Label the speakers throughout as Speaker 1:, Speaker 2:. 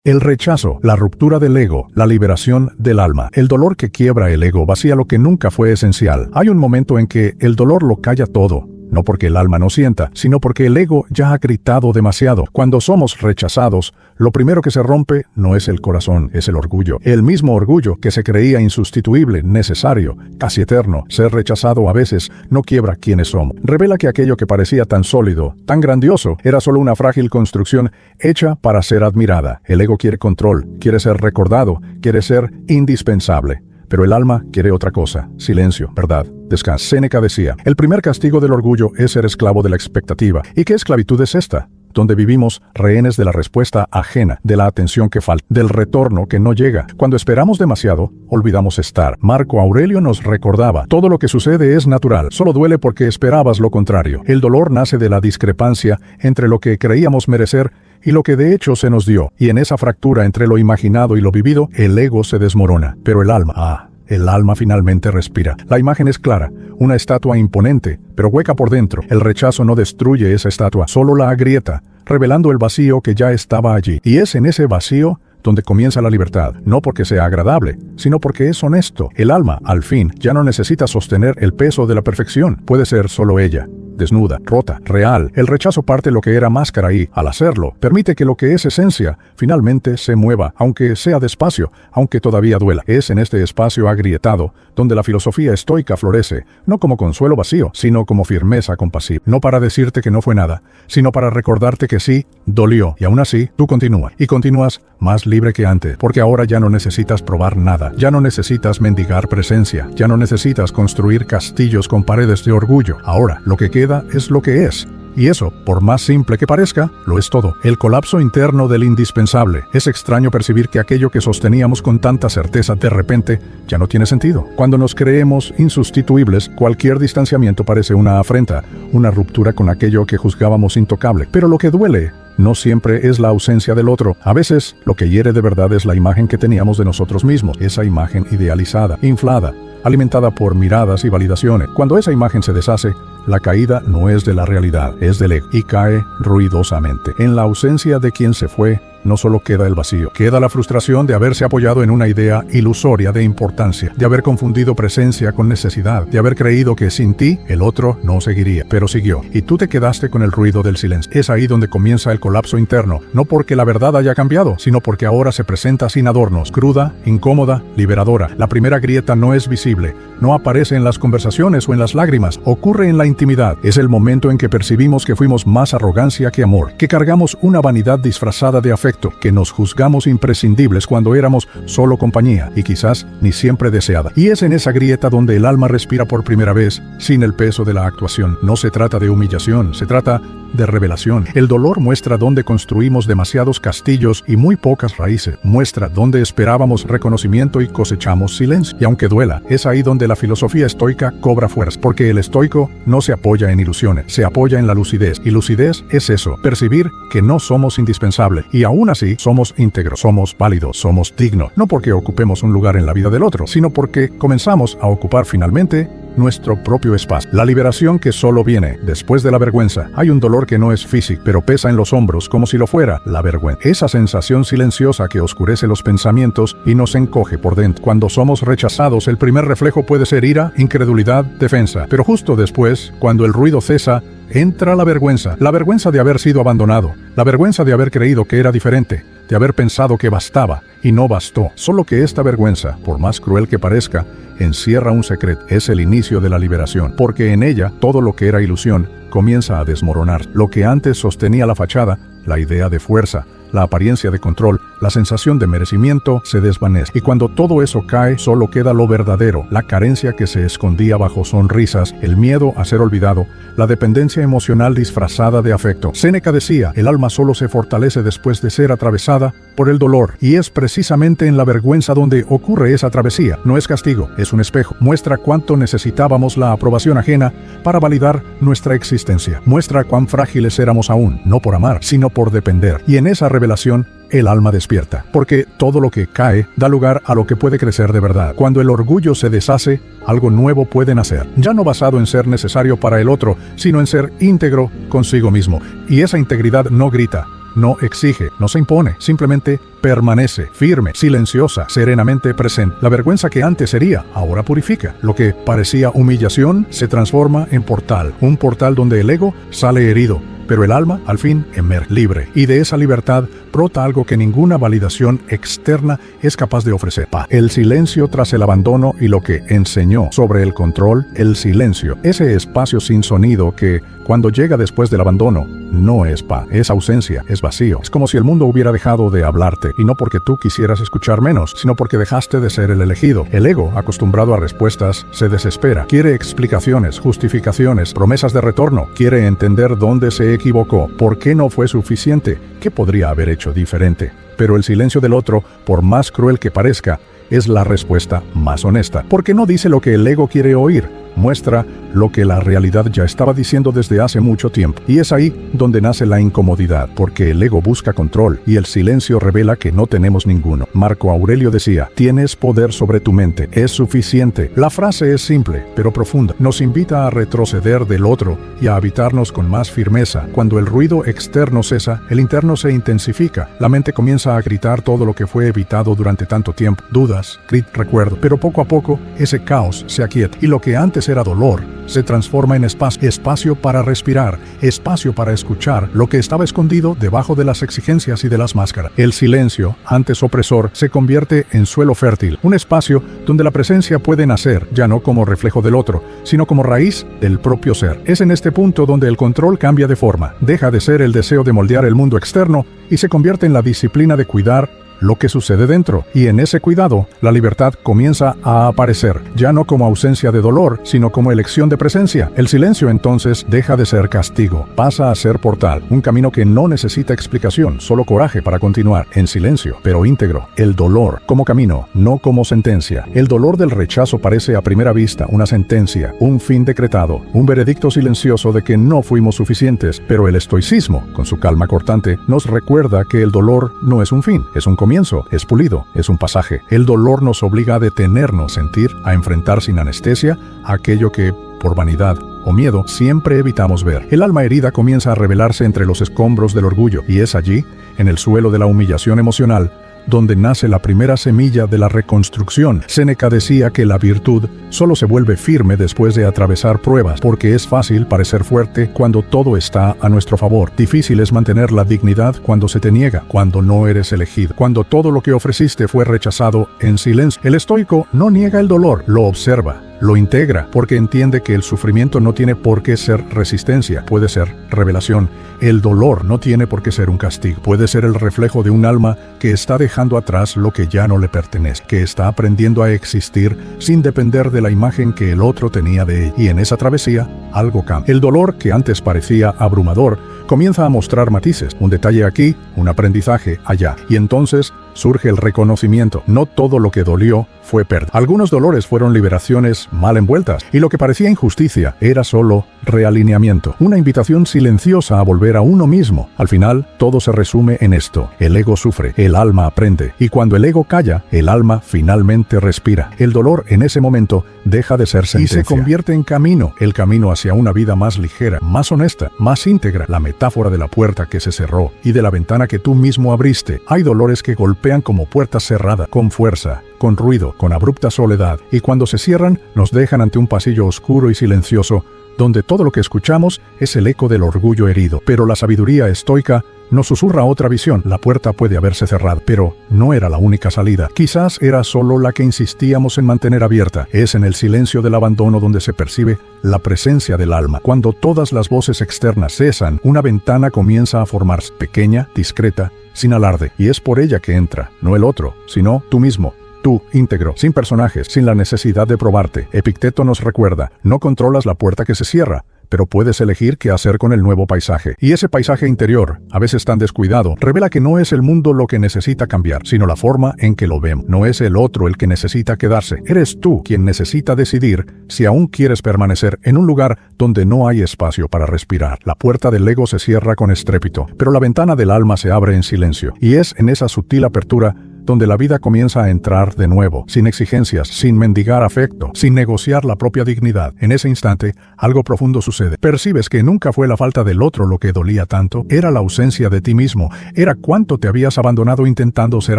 Speaker 1: El rechazo, la ruptura del ego, la liberación del alma. El dolor que quiebra el ego vacía lo que nunca fue esencial. Hay un momento en que el dolor lo calla todo. No porque el alma no sienta, sino porque el ego ya ha gritado demasiado. Cuando somos rechazados, lo primero que se rompe no es el corazón, es el orgullo. El mismo orgullo que se creía insustituible, necesario, casi eterno. Ser rechazado a veces no quiebra quiénes somos. Revela que aquello que parecía tan sólido, tan grandioso, era solo una frágil construcción hecha para ser admirada. El ego quiere control, quiere ser recordado, quiere ser indispensable. Pero el alma quiere otra cosa, silencio, verdad, descanso. Séneca decía, el primer castigo del orgullo es ser esclavo de la expectativa. ¿Y qué esclavitud es esta? Donde vivimos rehenes de la respuesta ajena, de la atención que falta, del retorno que no llega. Cuando esperamos demasiado, olvidamos estar. Marco Aurelio nos recordaba, todo lo que sucede es natural, solo duele porque esperabas lo contrario. El dolor nace de la discrepancia entre lo que creíamos merecer y lo que de hecho se nos dio, y en esa fractura entre lo imaginado y lo vivido, el ego se desmorona. Pero el alma finalmente respira. La imagen es clara, una estatua imponente, pero hueca por dentro. El rechazo no destruye esa estatua, solo la agrieta, revelando el vacío que ya estaba allí. Y es en ese vacío donde comienza la libertad, no porque sea agradable, sino porque es honesto. El alma, al fin, ya no necesita sostener el peso de la perfección. Puede ser solo ella, desnuda, rota, real. El rechazo parte lo que era máscara y, al hacerlo, permite que lo que es esencia finalmente se mueva, aunque sea despacio, aunque todavía duela. Es en este espacio agrietado donde la filosofía estoica florece, no como consuelo vacío, sino como firmeza compasiva. No para decirte que no fue nada, sino para recordarte que sí, dolió, y aún así, tú continúas. Y continúas más libre que antes, porque ahora ya no necesitas probar nada, ya no necesitas mendigar presencia, ya no necesitas construir castillos con paredes de orgullo. Ahora, lo que queda es lo que es. Y eso, por más simple que parezca, lo es todo. El colapso interno del indispensable. Es extraño percibir que aquello que sosteníamos con tanta certeza de repente ya no tiene sentido. Cuando nos creemos insustituibles, cualquier distanciamiento parece una afrenta, una ruptura con aquello que juzgábamos intocable. Pero lo que duele no siempre es la ausencia del otro. A veces, lo que hiere de verdad es la imagen que teníamos de nosotros mismos. Esa imagen idealizada, inflada, alimentada por miradas y validaciones. Cuando esa imagen se deshace, la caída no es de la realidad, es del ego, y cae ruidosamente. En la ausencia de quien se fue, no solo queda el vacío, queda la frustración de haberse apoyado en una idea ilusoria de importancia, de haber confundido presencia con necesidad, de haber creído que sin ti el otro no seguiría, pero siguió, y tú te quedaste con el ruido del silencio. Es ahí donde comienza el colapso interno, no porque la verdad haya cambiado, sino porque ahora se presenta sin adornos, cruda, incómoda, liberadora. La primera grieta no es visible, no aparece en las conversaciones o en las lágrimas, ocurre en la intimidad. Es el momento en que percibimos que fuimos más arrogancia que amor, que cargamos una vanidad disfrazada de afecto, que nos juzgamos imprescindibles cuando éramos solo compañía y quizás ni siempre deseada. Y es en esa grieta donde el alma respira por primera vez, sin el peso de la actuación. No se trata de humillación, se trata de revelación. El dolor muestra dónde construimos demasiados castillos y muy pocas raíces. Muestra dónde esperábamos reconocimiento y cosechamos silencio. Y aunque duela, es ahí donde la filosofía estoica cobra fuerza, porque el estoico no se apoya en ilusiones, se apoya en la lucidez. Y lucidez es eso, percibir que no somos indispensables y aún así somos íntegros, somos válidos, somos dignos. No porque ocupemos un lugar en la vida del otro, sino porque comenzamos a ocupar finalmente nuestro propio espacio. La liberación que solo viene después de la vergüenza. Hay un dolor que no es físico, pero pesa en los hombros como si lo fuera la vergüenza. Esa sensación silenciosa que oscurece los pensamientos y nos encoge por dentro. Cuando somos rechazados, el primer reflejo puede ser ira, incredulidad, defensa. Pero justo después, cuando el ruido cesa, entra la vergüenza de haber sido abandonado, la vergüenza de haber creído que era diferente, de haber pensado que bastaba y no bastó. Solo que esta vergüenza, por más cruel que parezca, encierra un secreto. Es el inicio de la liberación, porque en ella todo lo que era ilusión comienza a desmoronar. Lo que antes sostenía la fachada, la idea de fuerza, la apariencia de control, la sensación de merecimiento se desvanece. Y cuando todo eso cae, solo queda lo verdadero, la carencia que se escondía bajo sonrisas, el miedo a ser olvidado, la dependencia emocional disfrazada de afecto. Séneca decía, el alma solo se fortalece después de ser atravesada por el dolor. Y es precisamente en la vergüenza donde ocurre esa travesía. No es castigo, es un espejo. Muestra cuánto necesitábamos la aprobación ajena para validar nuestra existencia. Muestra cuán frágiles éramos aún, no por amar, sino por depender. Y en esa revelación, el alma despierta, porque todo lo que cae da lugar a lo que puede crecer de verdad. Cuando el orgullo se deshace, algo nuevo puede nacer, ya no basado en ser necesario para el otro, sino en ser íntegro consigo mismo. Y esa integridad no grita, no exige, no se impone, simplemente permanece, firme, silenciosa, serenamente presente. La vergüenza que antes sería, ahora purifica. Lo que parecía humillación se transforma en portal, un portal donde el ego sale herido, pero el alma, al fin, emerge libre. Y de esa libertad brota algo que ninguna validación externa es capaz de ofrecer. Paz. El silencio tras el abandono y lo que enseñó sobre el control, el silencio. Ese espacio sin sonido que, cuando llega después del abandono, no es paz, es ausencia, es vacío. Es como si el mundo hubiera dejado de hablarte, y no porque tú quisieras escuchar menos, sino porque dejaste de ser el elegido. El ego, acostumbrado a respuestas, se desespera. Quiere explicaciones, justificaciones, promesas de retorno. Quiere entender dónde se equivocó, por qué no fue suficiente, qué podría haber hecho diferente. Pero el silencio del otro, por más cruel que parezca, es la respuesta más honesta, porque no dice lo que el ego quiere oír, muestra lo que la realidad ya estaba diciendo desde hace mucho tiempo. Y es ahí donde nace la incomodidad, porque el ego busca control y el silencio revela que no tenemos ninguno. Marco Aurelio decía, tienes poder sobre tu mente, es suficiente. La frase es simple, pero profunda. Nos invita a retroceder del otro y a habitarnos con más firmeza. Cuando el ruido externo cesa, el interno se intensifica. La mente comienza a gritar todo lo que fue evitado durante tanto tiempo. Dudas, recuerdo. Pero poco a poco, ese caos se aquieta. Y lo que antes era dolor, se transforma en espacio para respirar, espacio para escuchar lo que estaba escondido debajo de las exigencias y de las máscaras. El silencio, antes opresor, se convierte en suelo fértil, un espacio donde la presencia puede nacer, ya no como reflejo del otro, sino como raíz del propio ser. Es en este punto donde el control cambia de forma, deja de ser el deseo de moldear el mundo externo y se convierte en la disciplina de cuidar lo que sucede dentro, y en ese cuidado, la libertad comienza a aparecer, ya no como ausencia de dolor, sino como elección de presencia. El silencio entonces deja de ser castigo, pasa a ser portal, un camino que no necesita explicación, solo coraje para continuar, en silencio, pero íntegro. El dolor como camino, no como sentencia. El dolor del rechazo parece a primera vista una sentencia, un fin decretado, un veredicto silencioso de que no fuimos suficientes, pero el estoicismo, con su calma cortante, nos recuerda que el dolor no es un fin, es un comienzo, es pulido, es un pasaje. El dolor nos obliga a detenernos, sentir, a enfrentar sin anestesia aquello que, por vanidad o miedo, siempre evitamos ver. El alma herida comienza a revelarse entre los escombros del orgullo, y es allí, en el suelo de la humillación emocional, donde nace la primera semilla de la reconstrucción. Séneca decía que la virtud solo se vuelve firme después de atravesar pruebas, porque es fácil parecer fuerte cuando todo está a nuestro favor. Difícil es mantener la dignidad cuando se te niega, cuando no eres elegido, cuando todo lo que ofreciste fue rechazado en silencio. El estoico no niega el dolor, lo observa, lo integra, porque entiende que el sufrimiento no tiene por qué ser resistencia, puede ser revelación. El dolor no tiene por qué ser un castigo, puede ser el reflejo de un alma que está dejando atrás lo que ya no le pertenece, que está aprendiendo a existir sin depender de la imagen que el otro tenía de él. Y en esa travesía, algo cambia. El dolor, que antes parecía abrumador, comienza a mostrar matices, un detalle aquí, un aprendizaje allá. Y entonces surge el reconocimiento. No todo lo que dolió fue pérdida. Algunos dolores fueron liberaciones mal envueltas, y lo que parecía injusticia era solo realineamiento, una invitación silenciosa a volver a uno mismo. Al final, todo se resume en esto: el ego sufre, el alma aprende, y cuando el ego calla, el alma finalmente respira. El dolor en ese momento deja de ser sentencia y se convierte en camino, el camino hacia una vida más ligera, más honesta, más íntegra. La metáfora de la puerta que se cerró y de la ventana que tú mismo abriste. Hay dolores que golpean como puertas cerradas, con fuerza, con ruido, con abrupta soledad, y cuando se cierran, nos dejan ante un pasillo oscuro y silencioso, donde todo lo que escuchamos es el eco del orgullo herido. Pero la sabiduría estoica nos susurra otra visión. La puerta puede haberse cerrado, pero no era la única salida. Quizás era solo la que insistíamos en mantener abierta. Es en el silencio del abandono donde se percibe la presencia del alma. Cuando todas las voces externas cesan, una ventana comienza a formarse, pequeña, discreta, sin alarde, y es por ella que entra, no el otro, sino tú mismo. Tú, íntegro, sin personajes, sin la necesidad de probarte. Epicteto nos recuerda, no controlas la puerta que se cierra, pero puedes elegir qué hacer con el nuevo paisaje. Y ese paisaje interior, a veces tan descuidado, revela que no es el mundo lo que necesita cambiar, sino la forma en que lo vemos. No es el otro el que necesita quedarse. Eres tú quien necesita decidir si aún quieres permanecer en un lugar donde no hay espacio para respirar. La puerta del ego se cierra con estrépito, pero la ventana del alma se abre en silencio. Y es en esa sutil apertura donde la vida comienza a entrar de nuevo, sin exigencias, sin mendigar afecto, sin negociar la propia dignidad. En ese instante, algo profundo sucede. Percibes que nunca fue la falta del otro lo que dolía tanto, era la ausencia de ti mismo, era cuánto te habías abandonado intentando ser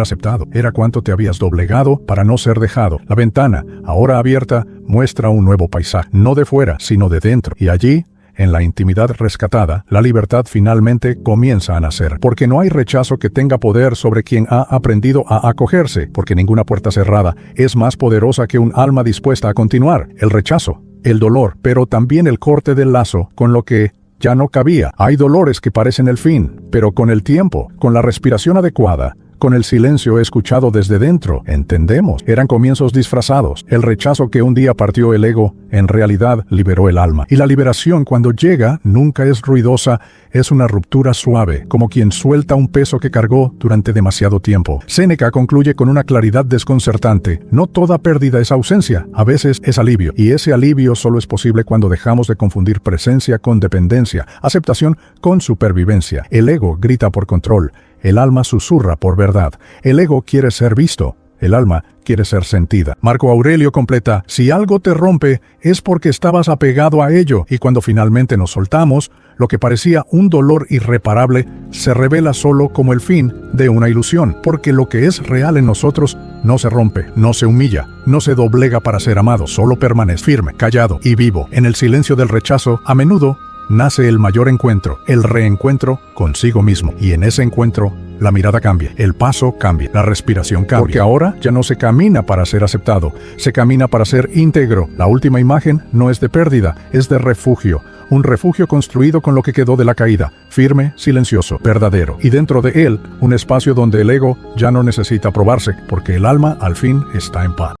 Speaker 1: aceptado, era cuánto te habías doblegado para no ser dejado. La ventana, ahora abierta, muestra un nuevo paisaje, no de fuera, sino de dentro, y allí, en la intimidad rescatada, la libertad finalmente comienza a nacer, porque no hay rechazo que tenga poder sobre quien ha aprendido a acogerse, porque ninguna puerta cerrada es más poderosa que un alma dispuesta a continuar. El rechazo, el dolor, pero también el corte del lazo con lo que ya no cabía. Hay dolores que parecen el fin, pero con el tiempo, con la respiración adecuada, con el silencio escuchado desde dentro, entendemos. Eran comienzos disfrazados. El rechazo que un día partió el ego, en realidad liberó el alma. Y la liberación, cuando llega, nunca es ruidosa, es una ruptura suave, como quien suelta un peso que cargó durante demasiado tiempo. Séneca concluye con una claridad desconcertante. No toda pérdida es ausencia, a veces es alivio. Y ese alivio solo es posible cuando dejamos de confundir presencia con dependencia, aceptación con supervivencia. El ego grita por control. El alma susurra por verdad. El ego quiere ser visto. El alma quiere ser sentida. Marco Aurelio completa: si algo te rompe, es porque estabas apegado a ello, y cuando finalmente nos soltamos, lo que parecía un dolor irreparable se revela solo como el fin de una ilusión, porque lo que es real en nosotros no se rompe, no se humilla, no se doblega para ser amado, solo permanece firme, callado y vivo. En el silencio del rechazo, a menudo, nace el mayor encuentro, el reencuentro consigo mismo. Y en ese encuentro, la mirada cambia, el paso cambia, la respiración cambia. Porque ahora ya no se camina para ser aceptado, se camina para ser íntegro. La última imagen no es de pérdida, es de refugio. Un refugio construido con lo que quedó de la caída, firme, silencioso, verdadero. Y dentro de él, un espacio donde el ego ya no necesita probarse, porque el alma al fin está en paz.